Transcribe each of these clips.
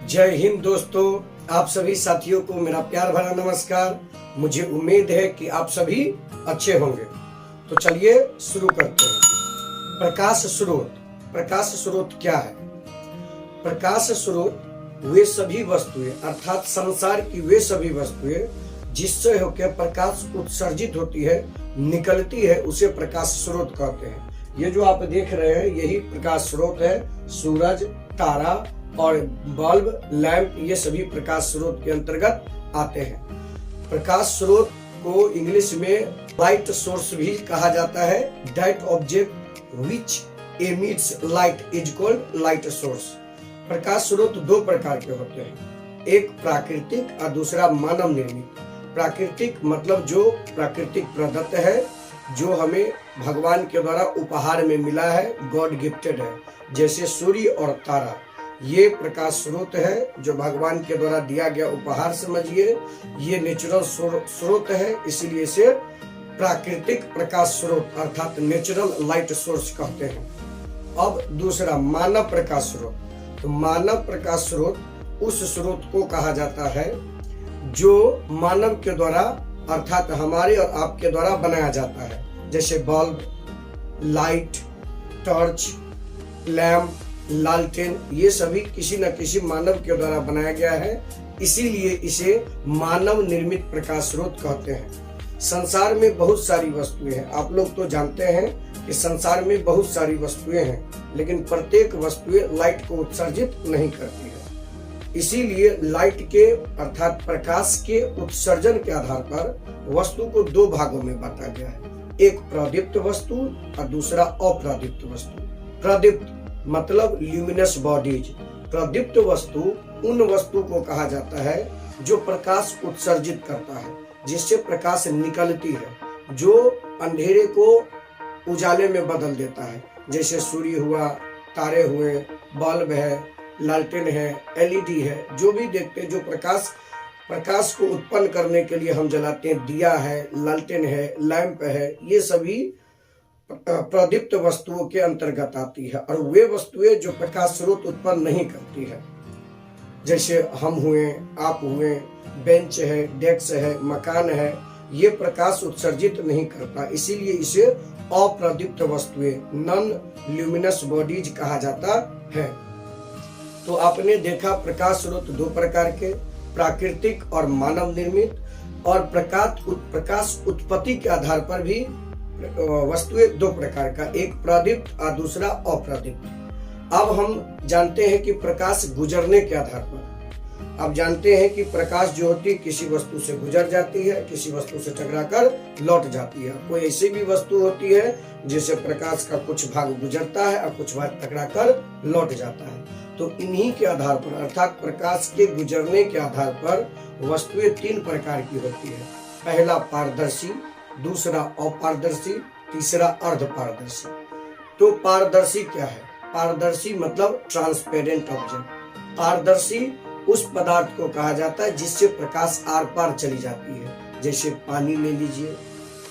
जय हिंद दोस्तों, आप सभी साथियों को मेरा प्यार भरा नमस्कार। मुझे उम्मीद है कि आप सभी अच्छे होंगे। तो चलिए शुरू करते हैं। प्रकाश स्रोत। प्रकाश स्रोत क्या है? प्रकाश स्रोत वे सभी वस्तुएं अर्थात संसार की वे सभी वस्तुएं जिससे होकर प्रकाश उत्सर्जित होती है, निकलती है, उसे प्रकाश स्रोत कहते हैं। ये जो आप देख रहे हैं यही प्रकाश स्रोत है। सूरज, तारा और बल्ब, लैंप, ये सभी प्रकाश स्रोत के अंतर्गत आते हैं। प्रकाश स्रोत को इंग्लिश में लाइट सोर्स भी कहा जाता है। That object which emits light is called light source. प्रकाश स्रोत दो प्रकार के होते हैं, एक प्राकृतिक और दूसरा मानव निर्मित। प्राकृतिक मतलब जो प्राकृतिक प्रदत्त है, जो हमें भगवान के द्वारा उपहार में मिला है, गॉड गिफ्टेड है, जैसे सूर्य और तारा। ये प्रकाश स्रोत है जो भगवान के द्वारा दिया गया उपहार समझिए। ये नेचुरल स्रोत है, इसीलिए इसे प्राकृतिक प्रकाश स्रोत अर्थात नेचुरल लाइट सोर्स कहते हैं। अब दूसरा मानव प्रकाश स्रोत। तो मानव प्रकाश स्रोत उस स्रोत को कहा जाता है जो मानव के द्वारा अर्थात हमारे और आपके द्वारा बनाया जाता है, जैसे बल्ब, लाइट, टॉर्च, लैंप, लालटेन, ये सभी किसी न किसी मानव के द्वारा बनाया गया है, इसीलिए इसे मानव निर्मित प्रकाश स्रोत कहते हैं। संसार में बहुत सारी वस्तुएं हैं। आप लोग तो जानते हैं कि संसार में बहुत सारी वस्तुएं हैं, लेकिन प्रत्येक वस्तुएं लाइट को उत्सर्जित नहीं करती है। इसीलिए लाइट के अर्थात प्रकाश के उत्सर्जन के आधार पर वस्तु को दो भागों में बांटा गया है, एक प्रदीप्त वस्तु और दूसरा अप्रदीप्त वस्तु। प्रदीप्त मतलब ल्यूमिनस बॉडीज। प्रदीप्त वस्तु उन वस्तु को कहा जाता है जो प्रकाश उत्सर्जित करता है, जिससे प्रकाश निकलती है, जो अंधेरे को उजाले में बदल देता है, जैसे सूर्य हुआ, तारे हुए, बल्ब है, लालटेन है, एलईडी है, जो भी देखते हैं, जो प्रकाश को उत्पन्न करने के लिए हम जलाते हैं, दिया है, लालटेन है, लैंप है, ये सभी प्रदीप्त वस्तुओं के अंतर्गत आती है। और वे वस्तुएं जो प्रकाश स्रोत उत्पन्न नहीं करती है, जैसे हम हुए, आप हुए, बेंच है, डेस्क है, मकान है, ये प्रकाश उत्सर्जित नहीं करता, इसीलिए इसे अप्रदीप्त वस्तुएं नॉन ल्यूमिनस बॉडीज कहा जाता है। तो आपने देखा प्रकाश स्रोत दो प्रकार के, प्राकृतिक और मानव निर्मित। और प्रकाश उत्पत्ति के आधार पर भी वस्तुएं दो प्रकार का, एक प्रदीप्त और दूसरा अप्रदीप्त। अब हम जानते हैं कि प्रकाश गुजरने के आधार पर, अब जानते हैं कि प्रकाश जो होती है किसी वस्तु से गुजर जाती है, किसी वस्तु से टकराकर लौट जाती है। कोई ऐसी भी वस्तु होती है जिससे प्रकाश का कुछ भाग गुजरता है और कुछ भाग टकराकर लौट जाता है। तो इन्हीं के आधार पर अर्थात प्रकाश के गुजरने के आधार पर वस्तुएं तीन प्रकार की होती है। पहला पारदर्शी, दूसरा अपारदर्शी, तीसरा अर्धपारदर्शी। तो पारदर्शी क्या है? पारदर्शी मतलब ट्रांसपेरेंट ऑब्जेक्ट। पारदर्शी उस पदार्थ को कहा जाता है जिससे प्रकाश आर पार चली जाती है, जैसे पानी ले लीजिए,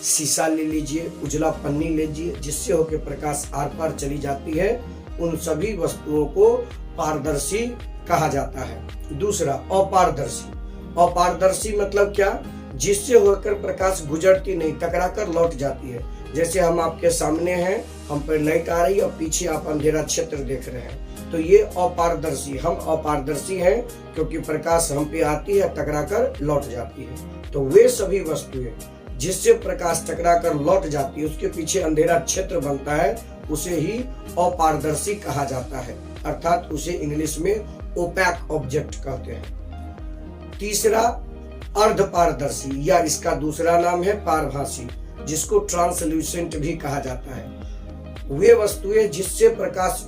शीशा ले लीजिए, उजला पन्नी ले लीजिए, जिससे होकर प्रकाश आर पार चली जाती है, उन सभी वस्तुओं को पारदर्शी कहा जाता है। दूसरा अपारदर्शी। अपारदर्शी मतलब क्या? जिससे होकर प्रकाश गुजरती नहीं, टकराकर लौट जाती है। जैसे हम आपके सामने हैं, हम पर लाइट आ रही है और पीछे आप अंधेरा क्षेत्र देख रहे हैं, तो ये अपारदर्शी, हम अपारदर्शी हैं क्योंकि प्रकाश हम पे आती है, टकराकर लौट जाती है। तो वे सभी वस्तुएं जिससे प्रकाश टकराकर लौट जाती है, उसके पीछे अंधेरा क्षेत्र बनता है, उसे ही अपारदर्शी कहा जाता है, अर्थात उसे इंग्लिश में ओपैक ऑब्जेक्ट कहते हैं। तीसरा अर्धपारदर्शी, या इसका दूसरा नाम है पारभासी, जिसको ट्रांसल्यूसेंट भी कहा जाता है। वे वस्तुएं जिससे प्रकाश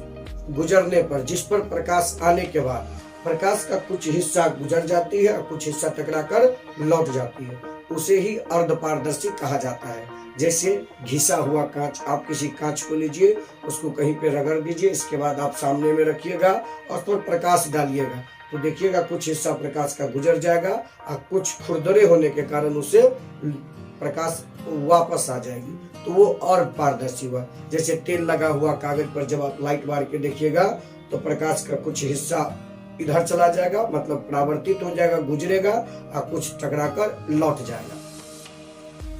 गुजरने पर, जिस पर प्रकाश आने के बाद प्रकाश का कुछ हिस्सा गुजर जाती है और कुछ हिस्सा टकराकर लौट जाती है, उसे ही अर्धपारदर्शी कहा जाता है। जैसे घिसा हुआ कांच, आप किसी कांच को लीजिए, उसको कहीं पे रगड़ दीजिए, इसके बाद आप सामने में रखिएगा और उस पर प्रकाश डालिएगा, तो देखिएगा कुछ हिस्सा प्रकाश का गुजर जाएगा और कुछ खुरदरे होने के कारण उसे प्रकाश वापस आ जाएगी, तो वो और पारदर्शी हुआ। जैसे तेल लगा हुआ कागज पर जब आप लाइट मार के देखिएगा तो प्रकाश का कुछ हिस्सा इधर चला जाएगा, मतलब परावर्तित हो जाएगा, गुजरेगा और कुछ टकराकर लौट जाएगा।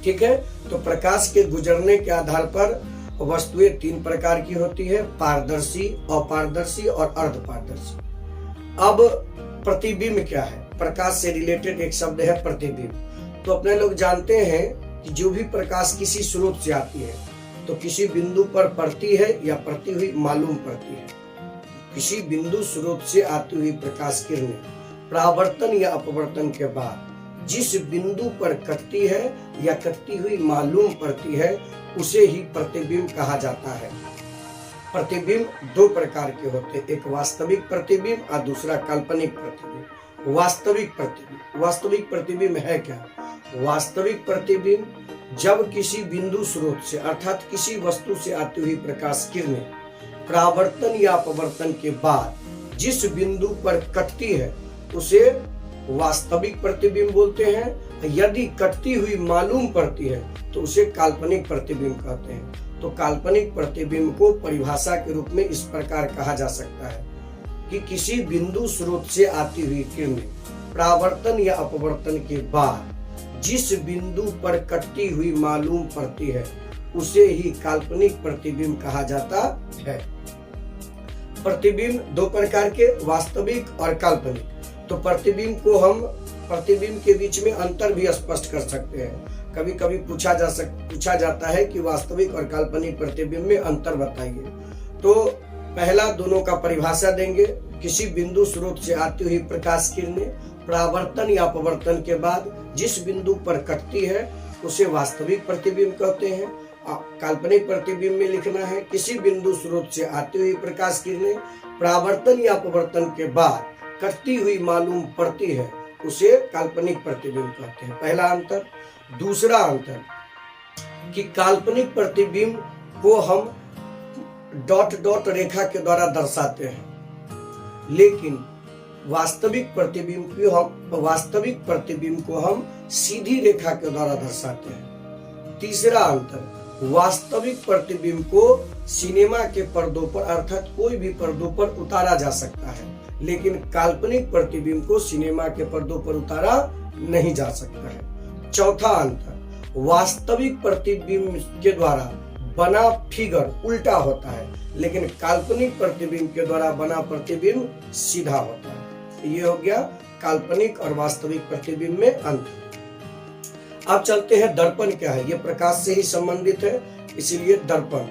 ठीक है, तो प्रकाश के गुजरने के आधार पर वस्तुएं 3 प्रकार की होती है, पारदर्शी, अपारदर्शी और अर्धपारदर्शी। अब प्रतिबिंब क्या है? प्रकाश से रिलेटेड एक शब्द है प्रतिबिंब। तो अपने लोग जानते हैं कि जो भी प्रकाश किसी स्रोत से आती है तो किसी बिंदु पर पड़ती है या पड़ती हुई मालूम पड़ती है। किसी बिंदु स्रोत से आती हुई प्रकाश किरणें परावर्तन या अपवर्तन के बाद जिस बिंदु पर कटती है या कटती हुई मालूम पड़ती है उसे ही प्रतिबिंब कहा जाता है। प्रतिबिंब 2 प्रकार के होते हैं, एक वास्तविक प्रतिबिंब और दूसरा काल्पनिक प्रतिबिंब। वास्तविक प्रतिबिंब है क्या? वास्तविक प्रतिबिंब जब किसी बिंदु स्रोत से अर्थात किसी वस्तु से आती हुई प्रकाश किरणें परावर्तन या अपवर्तन के बाद जिस बिंदु पर कटती है उसे वास्तविक प्रतिबिंब बोलते हैं। यदि कटती हुई मालूम पड़ती है तो उसे काल्पनिक प्रतिबिंब कहते हैं। तो काल्पनिक प्रतिबिंब को परिभाषा के रूप में इस प्रकार कहा जा सकता है कि किसी बिंदु स्रोत से आती हुई किरणें परावर्तन या अपवर्तन के बाद जिस बिंदु पर कटती हुई मालूम पड़ती है उसे ही काल्पनिक प्रतिबिंब कहा जाता है। प्रतिबिंब 2 प्रकार के, वास्तविक और काल्पनिक। तो प्रतिबिंब के बीच में अंतर भी स्पष्ट कर सकते हैं। कभी कभी पूछा जाता है कि वास्तविक और काल्पनिक प्रतिबिंब में अंतर बताइए। तो पहला दोनों का परिभाषा देंगे। किसी बिंदु स्रोत से आती हुई प्रकाश किरणें परावर्तन या अपवर्तन के बाद जिस बिंदु पर कटती है उसे वास्तविक प्रतिबिंब कहते हैं। काल्पनिक प्रतिबिंब में लिखना है किसी बिंदु स्रोत से आती हुई प्रकाश किरणें परावर्तन या अपवर्तन के बाद कटती हुई मालूम पड़ती है उसे काल्पनिक प्रतिबिंब कहते हैं। पहला अंतर। दूसरा अंतर कि काल्पनिक प्रतिबिंब को हम डॉट डॉट रेखा के द्वारा दर्शाते हैं, लेकिन वास्तविक प्रतिबिंब को हम सीधी रेखा के द्वारा दर्शाते हैं। तीसरा अंतर, वास्तविक प्रतिबिंब को सिनेमा के पर्दों पर अर्थात कोई भी पर्दों पर उतारा जा सकता है, लेकिन काल्पनिक प्रतिबिंब को सिनेमा के पर्दों पर उतारा नहीं जा सकता है। चौथा अंतर, वास्तविक प्रतिबिंब के द्वारा बना फिगर उल्टा होता है, लेकिन काल्पनिक प्रतिबिंब के द्वारा बना प्रतिबिंब सीधा होता है। ये हो गया काल्पनिक और वास्तविक प्रतिबिंब में अंतर। अब चलते हैं दर्पण क्या है। ये प्रकाश से ही संबंधित है, इसीलिए दर्पण।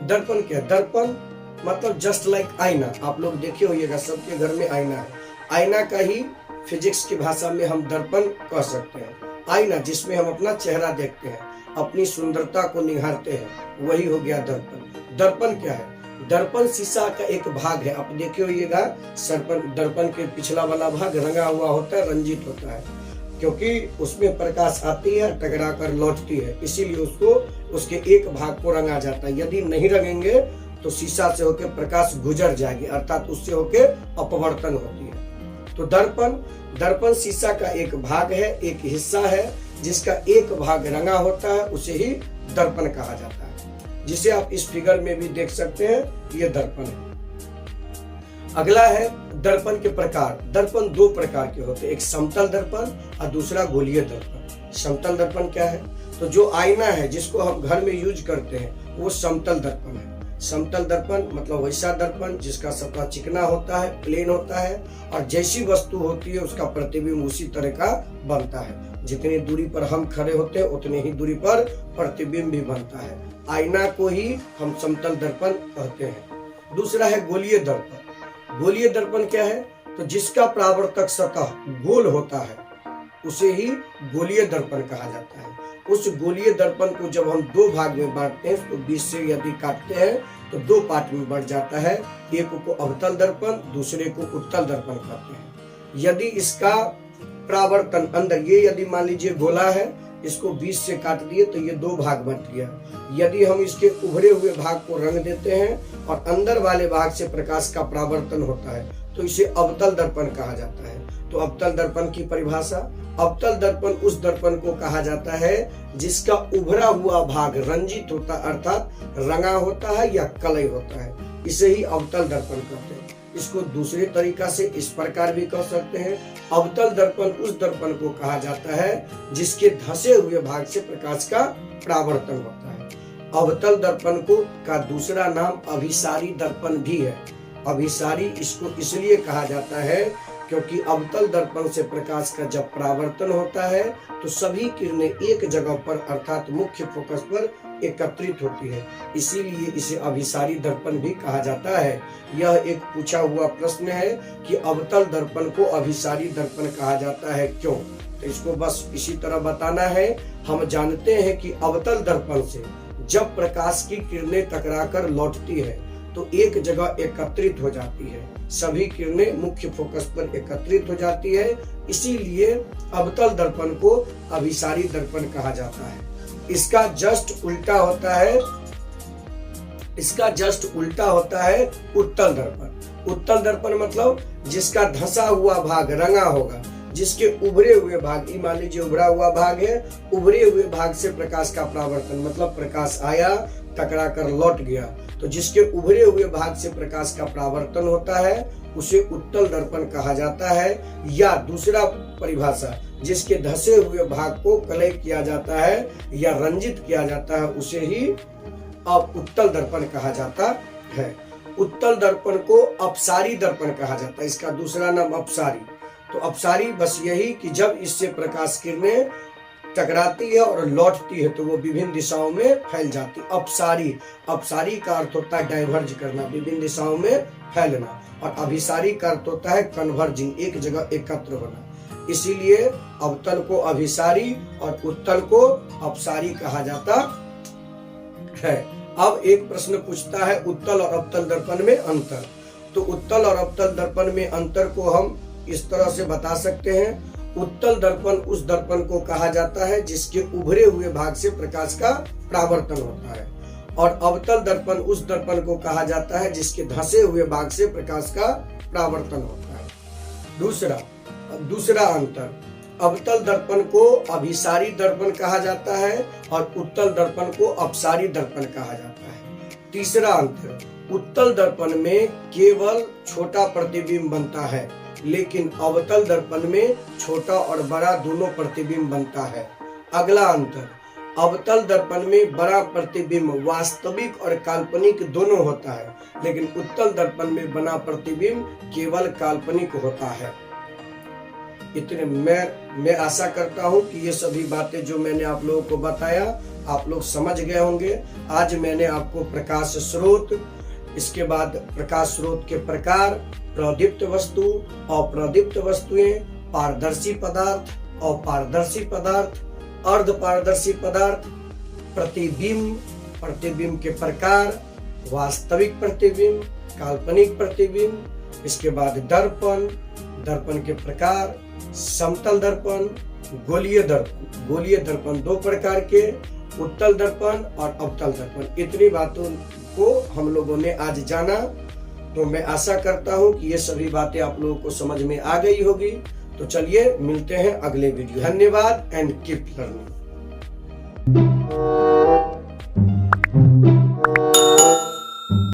दर्पण क्या है? दर्पण मतलब जस्ट लाइक आईना। आप लोग देखे होइएगा, सबके घर में आईना है। आईना का ही फिजिक्स की भाषा में हम दर्पण कह सकते हैं। आईना जिसमें हम अपना चेहरा देखते हैं, अपनी सुंदरता को निहारते हैं, वही हो गया दर्पण। दर्पण क्या है? दर्पण शीशा का एक भाग है। आप देखे होइएगा, दर्पण के पिछला वाला भाग रंगा हुआ होता है, रंजित होता है, क्योंकि उसमें प्रकाश आती है, टकरा कर लौटती है, इसीलिए उसको उसके एक भाग को रंगा जाता है। यदि नहीं रंगेंगे तो शीशा से होकर प्रकाश गुजर जाएगी, अर्थात उससे होकर अपवर्तन होती है। तो दर्पण शीशा का एक भाग है, एक हिस्सा है जिसका एक भाग रंगा होता है, उसे ही दर्पण कहा जाता है, जिसे आप इस फिगर में भी देख सकते हैं। ये दर्पण है। अगला है दर्पण के प्रकार। दर्पण 2 प्रकार के होते हैं, एक समतल दर्पण और दूसरा गोलीय दर्पण। समतल दर्पण क्या है? तो जो आईना है जिसको हम घर में यूज करते हैं वो समतल दर्पण है। समतल दर्पण मतलब वैसा दर्पण जिसका सतह चिकना होता है, प्लेन होता है, और जैसी वस्तु होती है उसका प्रतिबिंब उसी तरह का बनता है। जितनी दूरी पर हम खड़े होते हैं उतनी ही दूरी पर प्रतिबिंब भी बनता है। आईना को ही हम समतल दर्पण कहते हैं। दूसरा है गोलीय दर्पण। गोलीय दर्पण क्या है? तो जिसका परावर्तक सतह गोल होता है उसे ही गोलीय दर्पण कहा जाता है। उस गोलीय दर्पण को जब हम 2 भाग में बांटते हैं तो बीच से यदि काटते हैं तो 2 पार्ट में बढ़ जाता है। एक को अवतल दर्पण, दूसरे को उत्तल दर्पण कहते हैं। यदि इसका परावर्तन अंदर, ये यदि मान लीजिए गोला है, इसको बीच से काट दिए तो ये 2 भाग बट गया। यदि हम इसके उभरे हुए भाग को रंग देते हैं और अंदर वाले भाग से प्रकाश का परावर्तन होता है तो इसे अवतल दर्पण कहा जाता है। तो अवतल दर्पण की परिभाषा, अवतल दर्पण उस दर्पण को कहा जाता है जिसका उभरा हुआ भाग रंजित होता अर्थात रंगा होता है या कलई होता है, इसे ही अवतल दर्पण कहते हैं। इसको दूसरे तरीका से इस प्रकार भी कह सकते हैं, अवतल दर्पण उस दर्पण को कहा जाता है जिसके धंसे हुए भाग से प्रकाश का परावर्तन होता है। अवतल दर्पण को का दूसरा नाम अभिसारी दर्पण भी है। अभिसारी इसको इसलिए कहा जाता है क्योंकि अवतल दर्पण से प्रकाश का जब परावर्तन होता है तो सभी किरणें एक जगह पर अर्थात मुख्य फोकस पर एकत्रित होती है, इसीलिए इसे अभिसारी दर्पण भी कहा जाता है। यह एक पूछा हुआ प्रश्न है कि अवतल दर्पण को अभिसारी दर्पण कहा जाता है क्यों, तो इसको बस इसी तरह बताना है। हम जानते हैं कि अवतल दर्पण से जब प्रकाश की किरणें टकराकर लौटती है तो एक जगह एकत्रित हो जाती है, सभी किरणें मुख्य फोकस पर एकत्रित हो जाती है, इसीलिए अवतल दर्पण को अभिसारी दर्पण कहा जाता है। इसका जस्ट उल्टा होता है उत्तल दर्पण। उत्तल दर्पण मतलब जिसका धंसा हुआ भाग रंगा होगा, जिसके उभरे हुए भाग, मान लीजिए उभरा हुआ भाग है, उभरे हुए भाग से प्रकाश का परावर्तन मतलब प्रकाश आया टकरा कर लौट गया, तो जिसके उभरे हुए भाग से प्रकाश का परावर्तन होता है उसे उत्तल दर्पण कहा जाता है। या दूसरा परिभाषा, जिसके धंसे हुए भाग को कलय किया जाता है या रंजित किया जाता है उसे ही अब उत्तल दर्पण कहा जाता है। उत्तल दर्पण को अपसारी दर्पण कहा जाता है, इसका दूसरा नाम अपसारी। तो अपसारी बस यही कि जब इससे प्रकाश किरणें टकराती है और लौटती है तो वो विभिन्न दिशाओं में फैल जाती। अपसारी का अर्थ होता है डाइवर्ज करना, विभिन्न दिशाओं में फैलना, और अभिसारी का अर्थ होता है कन्वर्जिंग, एक जगह एकत्र होना। इसीलिए अवतल को अभिसारी और उत्तल को अपसारी कहा जाता है। अब एक प्रश्न पूछता है उत्तल और अवतल दर्पण में अंतर। तो उत्तल और अवतल दर्पण में अंतर को हम इस तरह से बता सकते हैं, उत्तल दर्पण उस दर्पण को कहा जाता है जिसके उभरे हुए भाग से प्रकाश का परावर्तन होता है, और अवतल दर्पण उस दर्पण को कहा जाता है जिसके धंसे हुए भाग से प्रकाश का परावर्तन होता है। दूसरा अंतर, अवतल दर्पण को अभिसारी दर्पण कहा जाता है और उत्तल दर्पण को अपसारी दर्पण कहा जाता है। तीसरा अंतर, उत्तल दर्पण में केवल छोटा प्रतिबिंब बनता है, लेकिन अवतल दर्पण में छोटा और बड़ा दोनों प्रतिबिंब बनता है। अगला अंतर, अवतल दर्पण में बड़ा प्रतिबिंब वास्तविक और काल्पनिक दोनों होता है, लेकिन उत्तल दर्पण में बना प्रतिबिंब केवल काल्पनिक होता है। इतने मैं आशा करता हूं कि ये सभी बातें जो मैंने आप लोगों को बताया आप लोग समझ गए होंगे। आज मैंने आपको प्रकाश स्रोत, इसके बाद प्रकाश स्रोत के प्रकार, प्रदीप्त वस्तु, अप्रदीप्त वस्तुएं, पारदर्शी पदार्थ, अपारदर्शी पदार्थ, अर्धपारदर्शी पदार्थ, प्रतिबिंब, प्रतिबिंब के प्रकार, वास्तविक प्रतिबिंब, काल्पनिक प्रतिबिंब, इसके बाद दर्पण, दर्पण के प्रकार, समतल दर्पण, गोलीय दर्पण। गोलीय दर्पण दो प्रकार के, उत्तल दर्पण और अवतल दर्पण। इतनी बातों को हम लोगों ने आज जाना, तो मैं आशा करता हूं कि ये सभी बातें आप लोगों को समझ में आ गई होगी। तो चलिए मिलते हैं अगले वीडियो। धन्यवाद एंड कीप लर्निंग।